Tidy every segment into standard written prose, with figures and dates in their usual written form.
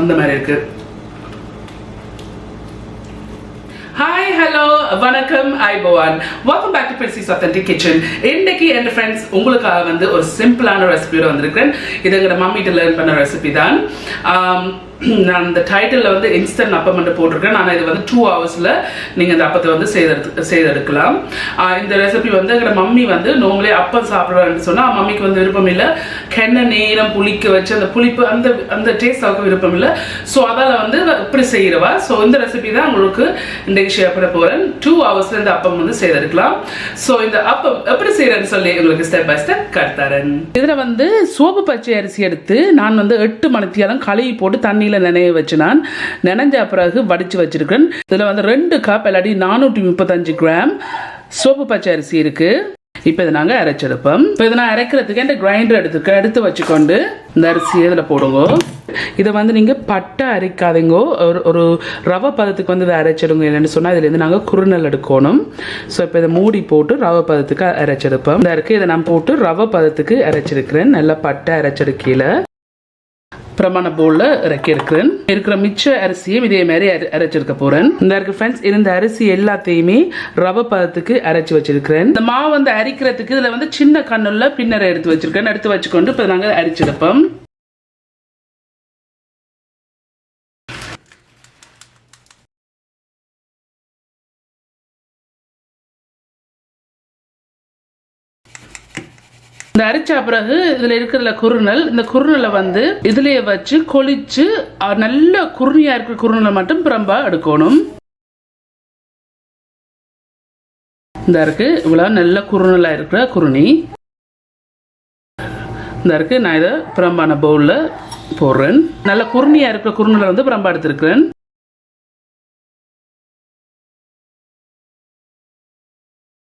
அந்த மாதிரி இருக்கு. Hi, hello, vanakkam, aibovan. Welcome back to Princy's Authentic Kitchen. இன்னைக்கு என் ஃப்ரெண்ட்ஸ் உங்களுக்காக வந்து ஒரு சிம்பிளான ரெசிபியோட வந்திருக்கேன். இது எங்க மம்மிட்ட லேர்ன் பண்ண ரெசிபி தான். நான் அந்த டைட்டிலில் வந்து இன்ஸ்டன்ட் அப்பம் மட்டும் போட்டிருக்கேன். ஆனால் இது வந்து 2 ஹவர்ஸில் நீங்கள் இந்த அப்பத்தை வந்து செய்தெடுக்கலாம். இந்த ரெசிபி வந்து எங்கள் மம்மி வந்து நார்மலே அப்பம் சாப்பிட்றான்னு சொன்னால் மம்மிக்கு வந்து விருப்பம் இல்லை. கெண்ண நேரம் புளிக்க வச்சு அந்த புளிப்பு அந்த டேஸ்ட் அவருக்கு விருப்பம் இல்லை. ஸோ அதால் வந்து இப்படி செய்கிறவா. ஸோ இந்த ரெசிபி தான் உங்களுக்கு இன்றைக்கு ஷேர் பண்ண போகிறேன். 2 ஹவர்ஸில் இந்த அப்பம் வந்து செய்தெடுக்கலாம். ஸோ இந்த அப்பம் எப்படி செய்கிறேன்னு சொல்லி உங்களுக்கு ஸ்டெப் பை ஸ்டெப் கற்றுத்தரேன். இதில் வந்து சோப்பு பச்சை அரிசி எடுத்து நான் வந்து 8 மணித்தியாலும் கழுவி போட்டு தண்ணியில் நினைய வச்சு நான் நினைஞ்ச பிறகு வடிச்சு வச்சிருக்கேன். இதில் வந்து 2 கப் இல்லாட்டி 435 கிராம் சோப்பு பச்சை அரிசி இருக்கு. இப்போ இதை நாங்கள் அரைச்செடுப்போம். இப்போ இதை நான் அரைக்கிறதுக்கு இந்த கிரைண்டர் எடுத்து வச்சுக்கொண்டு இந்த அரிசியை இதில் போடுங்க. இதை வந்து நீங்கள் பட்டை அரைக்காதீங்கோ, ஒரு ரவை பதத்துக்கு வந்து இதை அரைச்சிடுங்க. இல்லைன்னு சொன்னால் இதுலேருந்து நாங்கள் குறுநல் எடுக்கணும். ஸோ இப்போ இதை மூடி போட்டு ரவை பதத்துக்கு அரைச்செடுப்போம். இந்த இருக்கு இதை நான் போட்டு ரவை பதத்துக்கு அரைச்சிருக்கிறேன். நல்லா பட்டை அரைச்செடுக்கீழ பிரமாண பவுலில் இறக்கி இருக்கிற மிச்ச அரிசியும் இதே மாதிரி அரைச்சிருக்க போறேன். இந்த இருக்கு ஃப்ரெண்ட்ஸ், இருந்த அரிசி எல்லாத்தையுமே ரவை பதத்துக்கு அரைச்சி வச்சிருக்கிறேன். இந்த மாவு வந்து அரைக்கிறதுக்கு இதில் வந்து சின்ன கண்ணுள்ள பின்னரை எடுத்து வச்சுக்கொண்டு இப்போ நாங்கள் அரைச்சிருப்போம். இந்த அரைச்ச பிறகு இதுல இருக்கிற குறுநல், இந்த குறுநலை வந்து இதுலயே வச்சு கொளிச்சு நல்ல குறுனியா இருக்கிற குறுநலை மட்டும் பிரம்பா எடுக்கணும். இந்த இருக்கு இவ்வளவு நல்ல குறுநலா இருக்கிற குறுனி. இந்த இருக்கு நான் இதை பிரம்பான பவுல்ல போடுறேன். நல்ல குறுனியா இருக்கிற குறுநலை வந்து பிரம்பா எடுத்திருக்கிறேன்.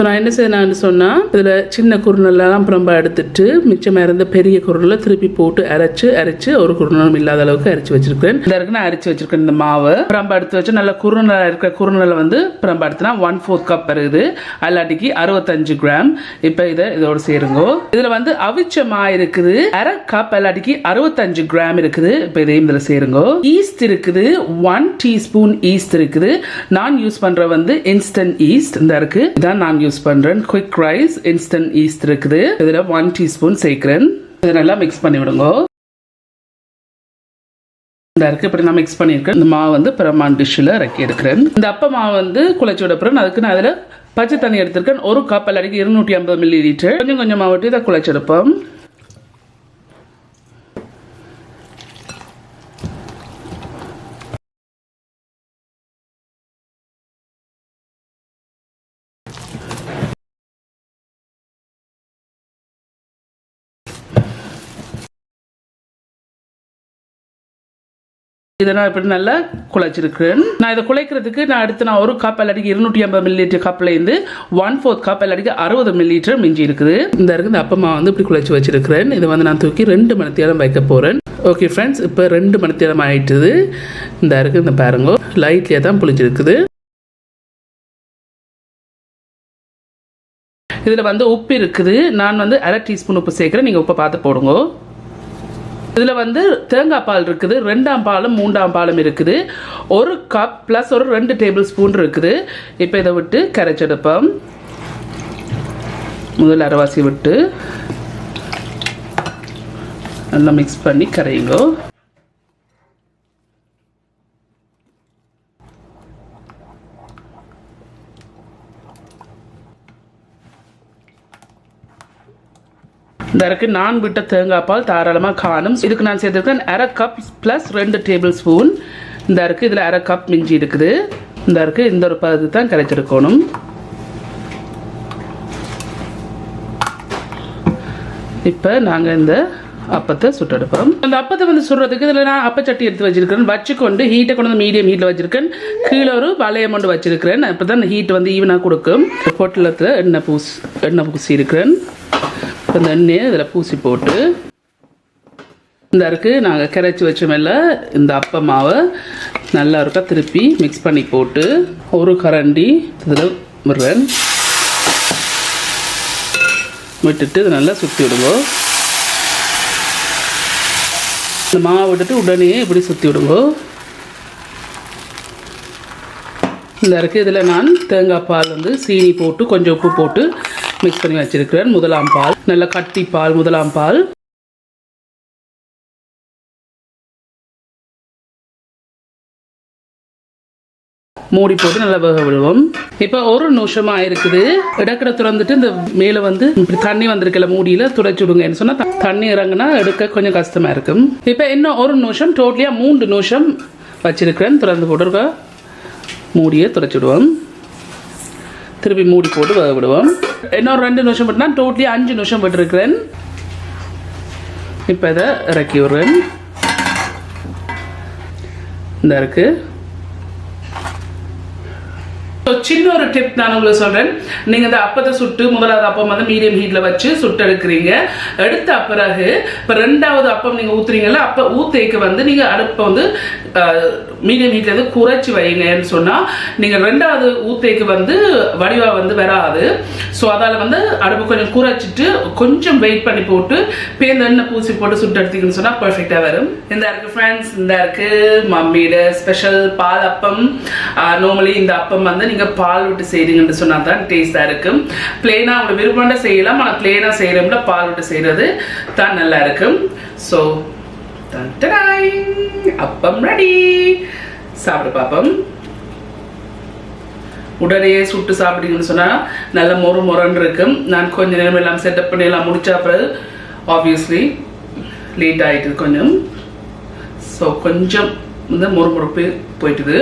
நான் என்ன செய்யணும்னு சொன்னால் இதில் சின்ன குறுநெல்லாம் புறம்பா எடுத்துட்டு மிச்சமாக இருந்த பெரிய குறுநெலை திருப்பி போட்டு அரைச்சு ஒரு குறுநலும் இல்லாத அளவுக்கு அரைச்சி வச்சிருக்கேன். இந்த இருக்கு நான் அரைச்சி வச்சிருக்கேன். இந்த மாவு புறம்பா எடுத்து வச்சு நல்ல குறுநெலாக இருக்கிற குறுநெலை வந்து புறம்பா எடுத்துனா 1/4 கப் வருது. அல்லாட்டிக்கு 65 கிராம். இப்போ இதோட சேருங்க. இதில் வந்து அவிச்ச மா இருக்குது 1/2 கப், அல்லாட்டிக்கு 65 கிராம் இருக்குது. இப்போ இதையும் இதில் சேருங்க. ஈஸ்ட் இருக்குது 1 டீஸ்பூன் ஈஸ்ட் இருக்குது. நான் யூஸ் பண்ற வந்து இன்ஸ்டன்ட் ஈஸ்ட். இந்த இருக்கு இதான் நான் யூஸ் பண்றேன். குயிக் ரைஸ் இன்ஸ்டன்ட் ஈஸ்ட் இருக்குது. இதுல 1 டீஸ்பூன் சேர்க்கிறேன். இதை நல்லா மிக்ஸ் பண்ணி விடுங்க. இந்த இருக்கு இப்படி நான் மிக்ஸ் பண்ணியிருக்கேன். இந்த மாவு வந்து பிரமான் டிஷ்ஷில் இறக்கி எடுக்கிறேன். இந்த அப்ப மாவு வந்து குழைச்சி விடப்புறேன். அதுக்கு நான் அதில் பச்சை தண்ணி எடுத்திருக்கேன். 1 கப் அல்லாடிக்கு 250 மில்லி லிட்டர். கொஞ்சம் கொஞ்சமாக விட்டு இதை குழைச்சி எடுப்போம். இதை நான் இப்படி நல்லா குழைச்சிருக்கிறேன். நான் இதை குழைக்கிறதுக்கு நான் அடுத்து நான் 1 கப் அல்லாடிக்கு 250 மில்லி லிட்டர் கப்லேருந்து 1/4 கப் அல்லாடிக்கு 60 மில்லி லிட்டர் மிஞ்சி இருக்குது. இந்த இருக்கு இந்த அப்பமா வந்து இப்படி குழைச்சி வச்சிருக்கிறேன். இதை வந்து நான் தூக்கி 2 மணி நேரம் வைக்க போகிறேன். ஓகே ஃப்ரெண்ட்ஸ், இப்போ 2 மணி நேரம் ஆயிட்டுது. இந்த இருக்கு இந்த பாருங்க லைட்லேயே தான் புளிச்சிருக்குது. இதில் வந்து உப்பு இருக்குது. நான் வந்து 1/2 டீஸ்பூன் உப்பு சேர்க்குறேன். நீங்கள் உப்பை பார்த்து போடுங்க. இதில் வந்து தேங்காய் பால் இருக்குது. 2ஆம் பாலும் 3ஆம் பாலும் இருக்குது. 1 கப் ப்ளஸ் ஒரு 2 டேபிள் ஸ்பூன் இருக்குது. இப்போ இதை விட்டு கரைச்செடுப்போம். முதல் அரைவாசி விட்டு நல்லா மிக்ஸ் பண்ணி கரையுங்க. இந்த இருக்கு நான் விட்ட தேங்காய் பால் தாராளமாக காணும். இதுக்கு நான் சேர்த்துருக்கேன் 1/2 கப் ப்ளஸ் 2 டேபிள் ஸ்பூன். இந்த இருக்கு இதில் 1/2 கப் மிஞ்சி இருக்குது. இந்த இருக்கு இந்த ஒரு பதத்தை தான் கரைச்செடுக்கணும். இப்போ நாங்கள் இந்த அப்பத்தை சுட்டெடுப்போம். அந்த அப்பத்தை வந்து சுடுறதுக்கு இதில் நான் அப்பச்சட்டி எடுத்து வச்சிருக்கேன். வச்சுக்கொண்டு ஹீட்டை கொண்டு வந்து மீடியம் ஹீட்டில் வச்சிருக்கேன். கீழே ஒரு வளையம் கொண்டு வச்சிருக்கிறேன். அப்போ தான் ஹீட் வந்து ஈவனாக கொடுக்கும். பொட்டலத்தில் எண்ணெய் பூசி இருக்கிறேன். இந்த எண்ணெயை இதில் பூசி போட்டு இந்த இருக்கு நாங்கள் கரைச்சி வச்ச மேலே இந்த அப்ப மாவை நல்லா இருக்கா திருப்பி மிக்ஸ் பண்ணி போட்டு ஒரு கரண்டி இதில் விடுறேன். விட்டுட்டு இதை நல்லா சுற்றி விடுவோம். இந்த மாவு விட்டுட்டு உடனே இப்படி சுற்றி விடுங்க. இந்த இருக்குது. இதில் நான் தேங்காய் பால் வந்து சீனி போட்டு கொஞ்சம் உப்பு போட்டு மிக்ஸ் பண்ணி வச்சுருக்கிறேன். முதலாம் பால், நல்ல கட்டி பால், முதலாம் பால். மூடி போட்டு நல்லா வேக விடுவோம். இப்போ ஒரு நிமிஷமாக இருக்குது. இடக்கிற திறந்துட்டு இந்த மேலே வந்து இப்படி தண்ணி வந்திருக்கல மூடியில் துடைச்சி விடுங்கன்னு சொன்னால் தண்ணி இறங்குனா எடுக்க கொஞ்சம் கஷ்டமாக இருக்கும். இப்போ இன்னும் ஒரு நிமிஷம், டோட்டலியாக 3 நிமிஷம் வச்சிருக்கிறேன். திறந்து போட்டுருக்க மூடியை துடைச்சி விடுவோம். திருப்பி மூடி போட்டு வேக விடுவோம். இன்னொரு 2 நிமிஷம் விட்டுனா டோட்டலியாக 5 நிமிஷம் விட்டுருக்கிறேன். இப்போ இதை இறக்கி விடுறேன். இந்த இருக்குது. சின்ன ஒரு டிப் நான் உங்களுக்கு சொல்கிறேன். நீங்கள் இந்த அப்பத்தை சுட்டு முதலாவது அப்பம் வந்து மீடியம் ஹீட்டில் வச்சு சுட்டு எடுக்கிறீங்க. எடுத்த பிறகு இப்போ 2வது அப்பம் நீங்கள் ஊற்றுறீங்கல்ல, அப்போ ஊற்றேக்கு வந்து நீங்கள் அடுப்பை வந்து மீடியம் ஹீட்டில் வந்து குறைச்சி வைங்கன்னு சொன்னால் நீங்கள் 2வது ஊற்றேக்கு வந்து வடிவாக வந்து வராது. ஸோ அதால் வந்து அடுப்பு கொஞ்சம் குறைச்சிட்டு கொஞ்சம் வெயிட் பண்ணி போட்டு பேருந்து எண்ணெய் பூசி போட்டு சுட்டு எடுத்தீங்கன்னு சொன்னால் பர்ஃபெக்டாக வரும். இந்த இருக்குது ஃப்ரெண்ட்ஸ், இந்த இருக்குது மம்மியோட ஸ்பெஷல் பால் அப்பம். நார்மலி இந்த அப்பம் வந்து நீங்கள் பால் விட்டு செய்கிறீங்கன்னு சொன்னால் தான் டேஸ்ட்டாக இருக்கும். பிளெயினாக உங்களோட விருப்பம்னா செய்யலாம், ஆனால் பிளெயினாக செய்கிறோம்ல பால் விட்டு செய்கிறது தான் நல்லா இருக்கும். ஸோ அப்பம் ரெடி. சாப்பிட பாப்போம். உடனே சுட்டு சாப்பிட்டீங்கன்னு சொன்னால் நல்ல மொறுன்னு இருக்கும். நான் கொஞ்சம் நேரம் எல்லாம் செட்டப் பண்ணி எல்லாம் முடிச்சா பிறகு ஆப்வியஸ்லி லேட் ஆகிட்டு கொஞ்சம். ஸோ கொஞ்சம் வந்து மொறுப்பு போயிட்டுது.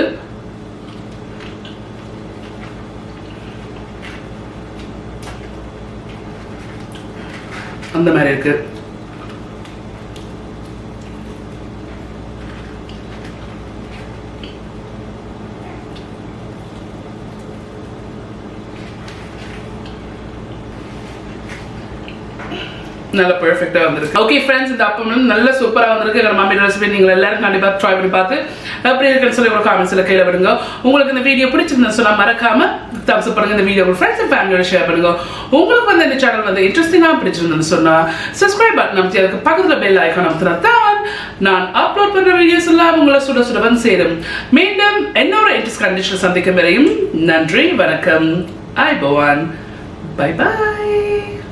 அந்த மாதிரி இருக்கு. நல்ல பெர்ஃபெக்ட்டாக வந்திருக்கு. ஓகே ஃப்ரெண்ட்ஸ், இந்த அப்பம் நல்ல சூப்பராக வந்திருக்கு. எங்கள் மம்மி ரெசிபி நீங்கள் எல்லாரும் கண்டிப்பாக ட்ரை பண்ணி பார்த்து எப்படி இருக்குன்னு சொல்லி ஒரு காமெண்ட்ஸில் கையில் விடுங்க. உங்களுக்கு இந்த வீடியோ பிடிச்சிருந்தா சொன்னால் மறக்காம தம்ஸ் அப் பண்ணுங்க. இந்த வீடியோ உங்கள் ஃப்ரெண்ட்ஸ் அண்ட் ஃபேமிலியோட ஷேர் பண்ணுங்க. உங்களுக்கு வந்து இந்த சேனல் வந்து இன்ட்ரெஸ்டிங்காக பிடிச்சிருந்ததுன்னு சொன்னால் சப்ஸ்கிரைப் பட்டன் அமைச்சு அதுக்கு பக்கத்தில் பெல் ஐக்கான் அமைத்தினா தான் நான் அப்லோட் பண்ணுற வீடியோஸ் எல்லாம் உங்களை சுட சுட வந்து சேரும். மீண்டும் இன்னொரு இன்ட்ரெஸ்ட் கண்டிஷன் சந்திக்கும் வரையும் நன்றி, வணக்கம், ஐ பவான், பை பாய்.